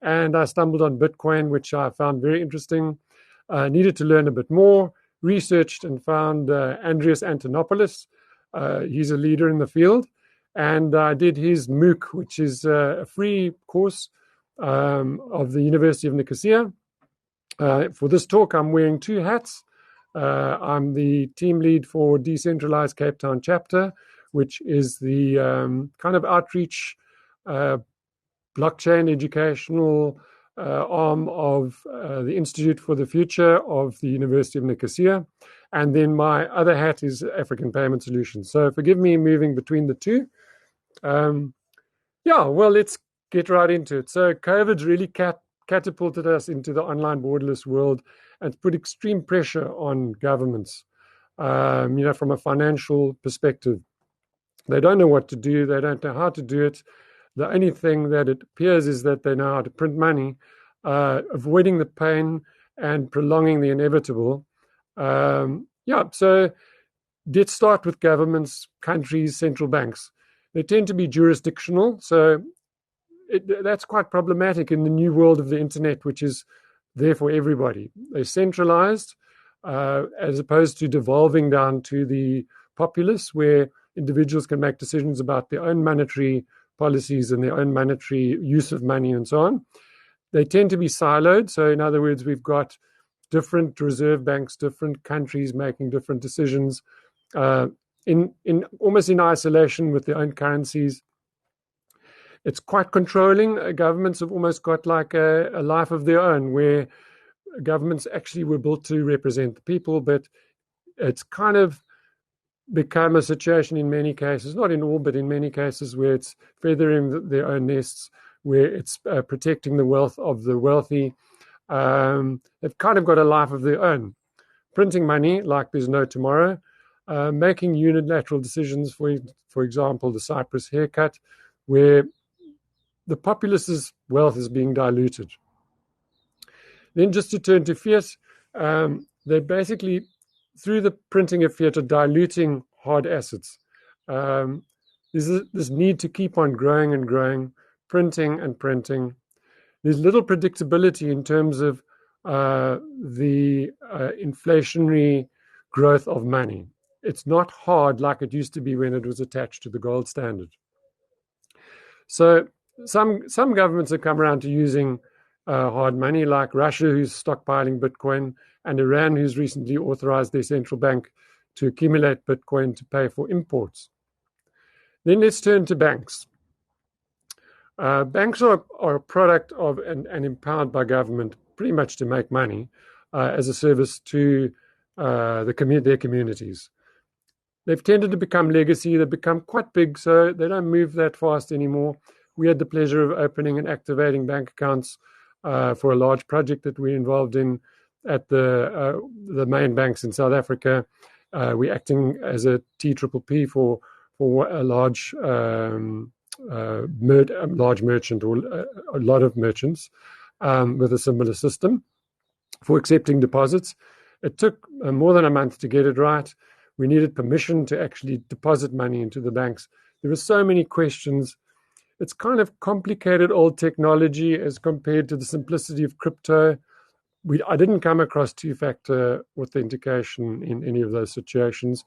and I stumbled on Bitcoin, which I found very interesting. Needed to learn a bit more, researched and found Andreas Antonopoulos. He's a leader in the field, and I did his MOOC, which is a free course of the University of Nicosia. For this talk, I'm wearing two hats. I'm the team lead for Decentralized Cape Town Chapter, which is the kind of outreach blockchain educational arm of the Institute for the Future of the University of Nicosia. And then my other hat is African Payment Solutions. So forgive me moving between the two. Yeah, well, let's get right into it. So COVID's really catapulted us into the online borderless world and put extreme pressure on governments, from a financial perspective. They don't know what to do. They don't know how to do it. The only thing that it appears is that they know how to print money, avoiding the pain and prolonging the inevitable. So let's start with governments, countries, central banks. They tend to be jurisdictional, so that's quite problematic in the new world of the internet, which is there for everybody. They're centralized, as opposed to devolving down to the populace, where individuals can make decisions about their own monetary policies and their own monetary use of money and so on. They tend to be siloed. So in other words, we've got different reserve banks, different countries making different decisions in almost in isolation with their own currencies. It's quite controlling. Governments have almost got like a life of their own, where governments actually were built to represent the people, but it's kind of become a situation in many cases, not in all, but in many cases, where it's feathering their own nests, where it's protecting the wealth of the wealthy. They've kind of got a life of their own, printing money like there's no tomorrow, making unilateral decisions, for example, the Cyprus haircut, where the populace's wealth is being diluted. Then just to turn to fiat, they basically, through the printing of fiat, are diluting hard assets. There's this need to keep on growing and growing, printing and printing. There's little predictability in terms of the inflationary growth of money. It's not hard like it used to be when it was attached to the gold standard. So some governments have come around to using hard money, like Russia, who's stockpiling Bitcoin, and Iran, who's recently authorized their central bank to accumulate Bitcoin to pay for imports. Then let's turn to banks. Banks are a product of and empowered by government pretty much to make money as a service to their communities. They've tended to become legacy. They've become quite big, so they don't move that fast anymore. We had the pleasure of opening and activating bank accounts for a large project that we're involved in at the main banks in South Africa. We're acting as a TPP for a large merchant, or a lot of merchants with a similar system for accepting deposits. It took more than a month to get it right. We needed permission to actually deposit money into the banks. There were so many questions. It's kind of complicated old technology as compared to the simplicity of crypto. I didn't come across two-factor authentication in any of those situations,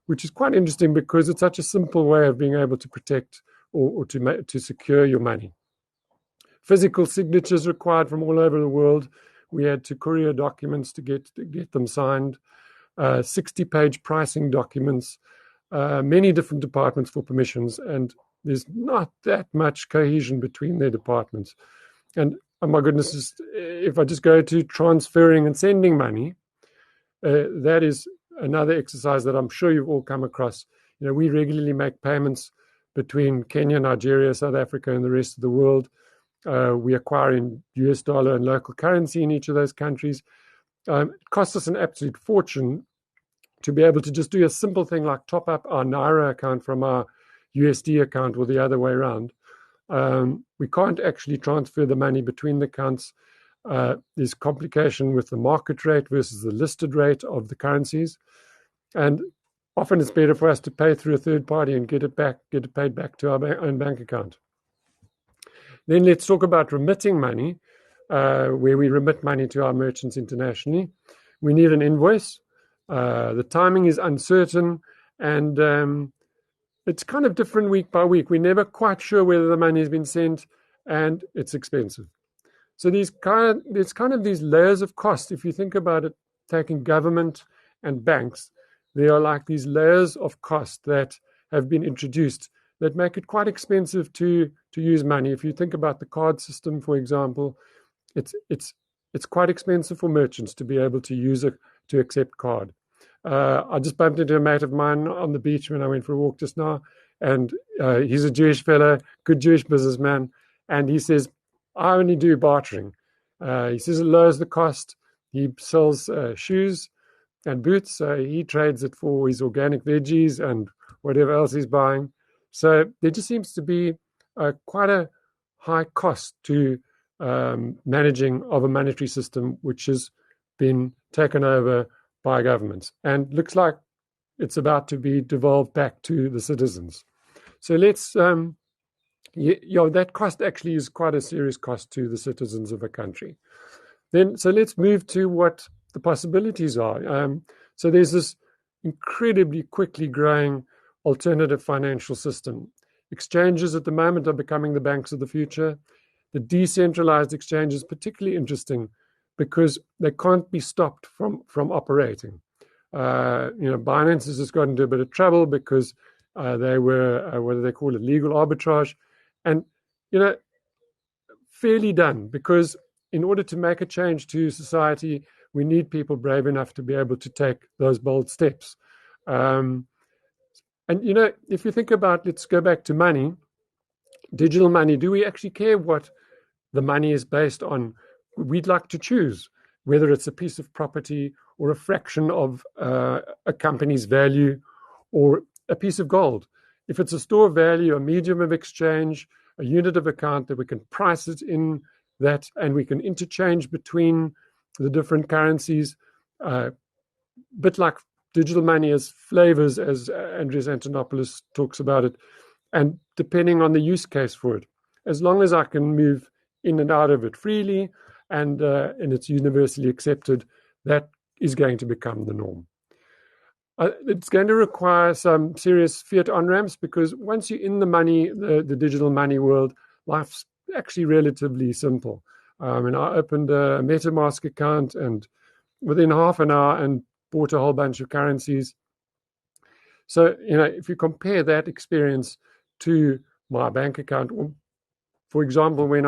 which is quite interesting because it's such a simple way of being able to protect or to secure your money. Physical signatures required from all over the world. We had to courier documents to get them signed. 60-page pricing documents, many different departments for permissions, and there's not that much cohesion between their departments. And oh my goodness, if I just go to transferring and sending money, that is another exercise that I'm sure you've all come across. We regularly make payments between Kenya, Nigeria, South Africa, and the rest of the world. We acquire in US dollar and local currency in each of those countries. It costs us an absolute fortune to be able to just do a simple thing like top up our Naira account from our USD account or the other way around. We can't actually transfer the money between the accounts. There's complication with the market rate versus the listed rate of the currencies. And often it's better for us to pay through a third party and get it paid back to our own bank account. Then let's talk about remitting money, where we remit money to our merchants internationally. We need an invoice. The timing is uncertain, and it's kind of different week by week. We're never quite sure whether the money has been sent, and it's expensive. So there's kind of these layers of cost. If you think about it, taking government and banks, there are like these layers of cost that have been introduced that make it quite expensive to use money. If you think about the card system, for example, it's quite expensive for merchants to be able to use it to accept card. I just bumped into a mate of mine on the beach when I went for a walk just now, and he's a Jewish fellow, good Jewish businessman, and he says, I only do bartering. He says it lowers the cost. He sells shoes and boots. He trades it for his organic veggies and whatever else he's buying. So there just seems to be quite a high cost to managing of a monetary system which has been taken over by governments and looks like it's about to be devolved back to the citizens. So let's, that cost actually is quite a serious cost to the citizens of a country. So let's move to what the possibilities are. So there's this incredibly quickly growing alternative financial system. Exchanges at the moment are becoming the banks of the future. The decentralized exchange is particularly interesting because they can't be stopped from operating. Binance has just got into a bit of trouble because they were, what do they call it, legal arbitrage. And, fairly done, because in order to make a change to society, we need people brave enough to be able to take those bold steps. If you think about, let's go back to money, digital money, do we actually care what the money is based on? We'd like to choose whether it's a piece of property or a fraction of a company's value or a piece of gold. If it's a store of value, a medium of exchange, a unit of account that we can price it in that, and we can interchange between the different currencies, a bit like digital money as flavors, as Andreas Antonopoulos talks about it, and depending on the use case for it. As long as I can move in and out of it freely and it's universally accepted, that is going to become the norm. It's going to require some serious fiat on-ramps because once you're in the money, the digital money world, life's actually relatively simple. And I opened a MetaMask account and within half an hour and bought a whole bunch of currencies. So, if you compare that experience to my bank account, for example, when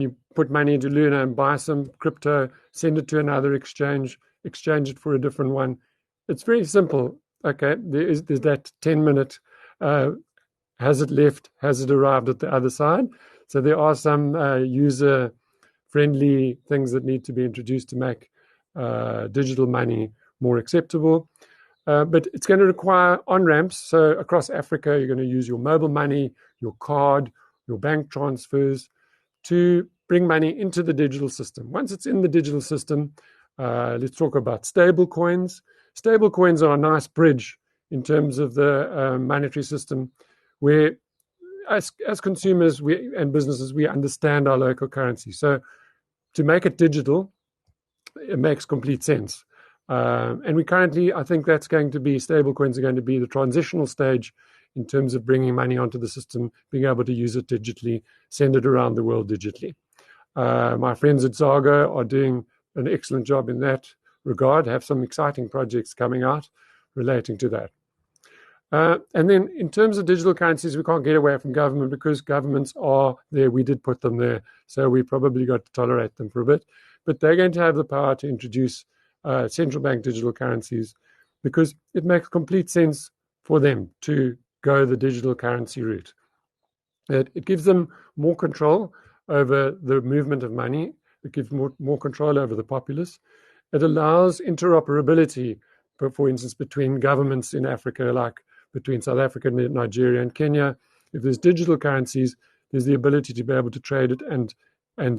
you put money into Luna and buy some crypto, send it to another exchange it for a different one, it's very simple. Okay, there's that 10-minute, has it left, has it arrived at the other side? So there are some user-friendly things that need to be introduced to make digital money more acceptable. But it's going to require on-ramps. So across Africa, you're going to use your mobile money, your card, your bank transfers to bring money into the digital system. Once it's in the digital system, let's talk about stable coins. Stable coins are a nice bridge in terms of the monetary system where as consumers and businesses, we understand our local currency. So to make it digital, it makes complete sense. And we currently, I think that's going to be, stablecoins are going to be the transitional stage in terms of bringing money onto the system, being able to use it digitally, send it around the world digitally. My friends at Zago are doing an excellent job in that regard, have some exciting projects coming out relating to that. And then in terms of digital currencies, we can't get away from government because governments are there. We did put them there, so we probably got to tolerate them for a bit. But they're going to have the power to introduce central bank digital currencies because it makes complete sense for them to go the digital currency route. It gives them more control over the movement of money. It gives more control over the populace. It allows interoperability, for instance, between governments in Africa, like between South Africa, Nigeria, and Kenya. If there's digital currencies, there's the ability to be able to trade it and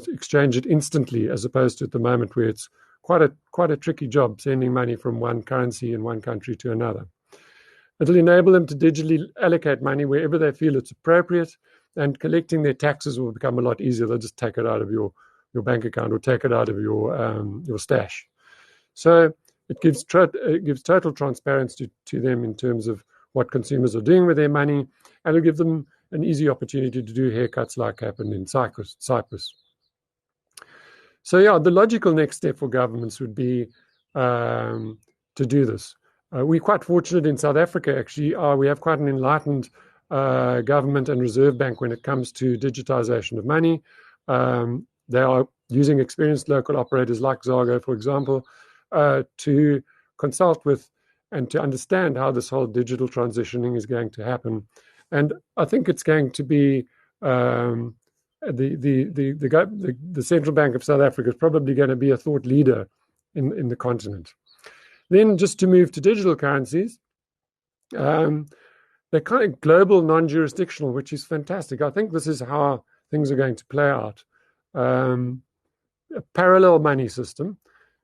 exchange it instantly, as opposed to at the moment where it's quite a tricky job sending money from one currency in one country to another. It'll enable them to digitally allocate money wherever they feel it's appropriate. and collecting their taxes will become a lot easier. They'll just take it out of your bank account or take it out of your stash. So it gives total transparency to them in terms of what consumers are doing with their money, and it'll give them an easy opportunity to do haircuts like happened in Cyprus. So yeah, the logical next step for governments would be to do this. We're quite fortunate in South Africa, actually. We have quite an enlightened government and reserve bank when it comes to digitization of money. They are using experienced local operators like Zago, for example, to consult with and to understand how this whole digital transitioning is going to happen. And I think it's going to be the Central Bank of South Africa is probably going to be a thought leader in the continent. Then just to move to digital currencies, they're kind of global, non-jurisdictional, which is fantastic. I think this is how things are going to play out. A parallel money system.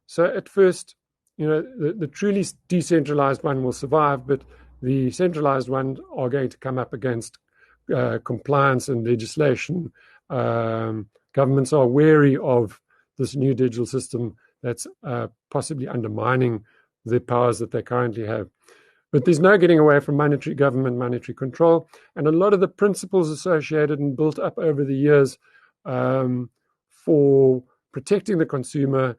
So at first, the truly decentralized one will survive, but the centralized ones are going to come up against compliance and legislation. Governments are wary of this new digital system that's possibly undermining the powers that they currently have. But there's no getting away from monetary government, monetary control, and a lot of the principles associated and built up over the years for protecting the consumer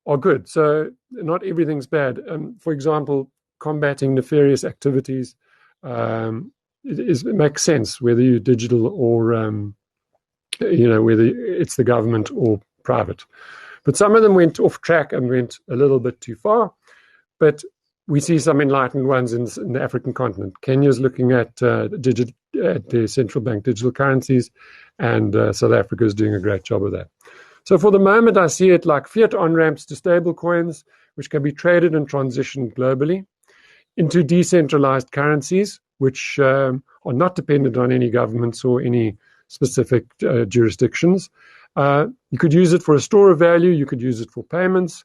are good. So not everything's bad. For example, combating nefarious activities it makes sense, whether you're digital or whether it's the government or private. But some of them went off track and went a little bit too far. But we see some enlightened ones in the African continent. Kenya's looking at the central bank digital currencies, and South Africa is doing a great job of that. So for the moment, I see it like fiat on-ramps to stable coins, which can be traded and transitioned globally, into decentralized currencies, which are not dependent on any governments or any specific jurisdictions. You could use it for a store of value. You could use it for payments.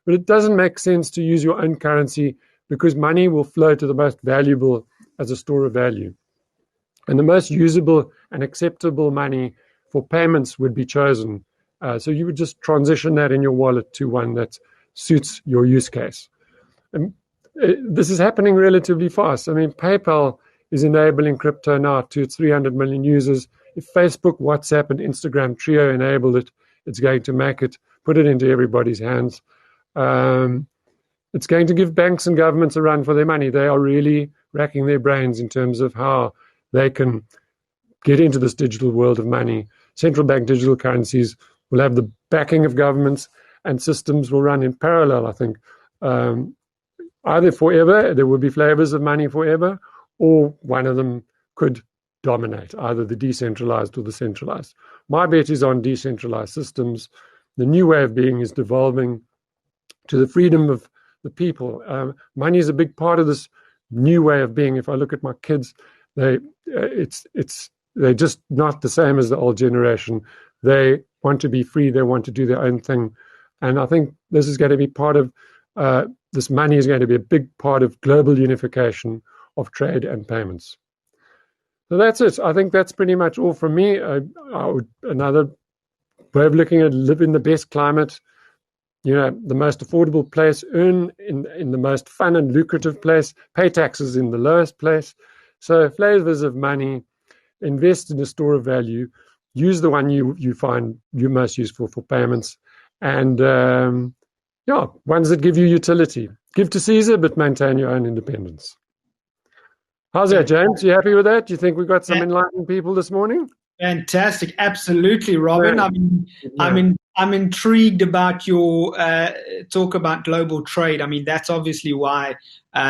But it doesn't make sense to use your own currency because money will flow to the most valuable as a store of value. And the most usable and acceptable money for payments would be chosen. So you would just transition that in your wallet to one that suits your use case. And this is happening relatively fast. I mean, PayPal is enabling crypto now to its 300 million users. If Facebook, WhatsApp, and Instagram Trio enable it, it's going to put it into everybody's hands. It's going to give banks and governments a run for their money. They are really racking their brains in terms of how they can get into this digital world of money. Central bank digital currencies will have the backing of governments, and systems will run in parallel, I think. Either forever, there will be flavors of money forever, or one of them could dominate, either the decentralized or the centralized. My bet is on decentralized systems. The new way of being is devolving to the freedom of the people. Money is a big part of this new way of being. If I look at my kids, they're just not the same as the old generation. They want to be free. They want to do their own thing. And I think this is going to be part of, this money is going to be a big part of global unification of trade and payments. So that's it. I think that's pretty much all from me. Another way of looking at it, live in the best climate, the most affordable place, earn in the most fun and lucrative place, pay taxes in the lowest place. So flavors of money, invest in a store of value, use the one you find you most useful for payments, and ones that give you utility. Give to Caesar, but maintain your own independence. How's that, James? You happy with that? Do you think we got some enlightened people this morning? Fantastic, absolutely, Robin. I'm intrigued about your talk about global trade. I mean, that's obviously why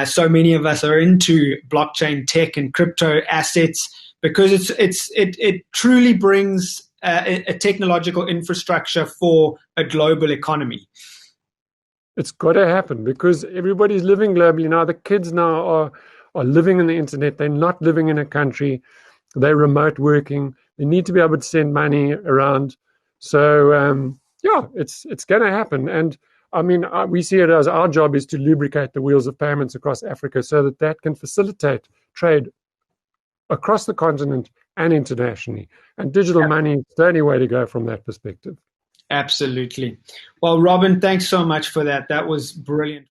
so many of us are into blockchain tech and crypto assets, because it truly brings a technological infrastructure for a global economy. It's got to happen because everybody's living globally now. The kids now are living in the internet. They're not living in a country. They're remote working. They need to be able to send money around. So, it's going to happen. And I mean, we see it as our job is to lubricate the wheels of payments across Africa so that can facilitate trade across the continent and internationally. And digital money is the only way to go from that perspective. Absolutely. Well, Robin, thanks so much for that. That was brilliant.